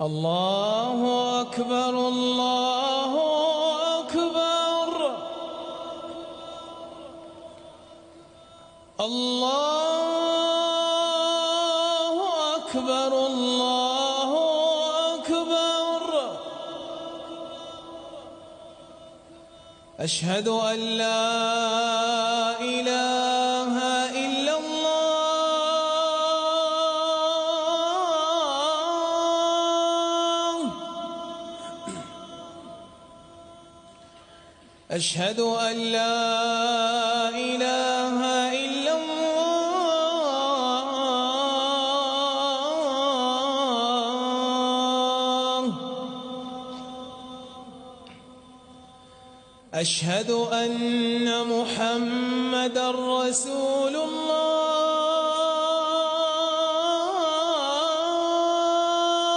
الله أكبر الله أكبر الله أكبر الله أكبر. أشهد أن لا إله إلا الله. أشهد أن لا إله إلا الله. أشهد أن محمدًا رسول الله.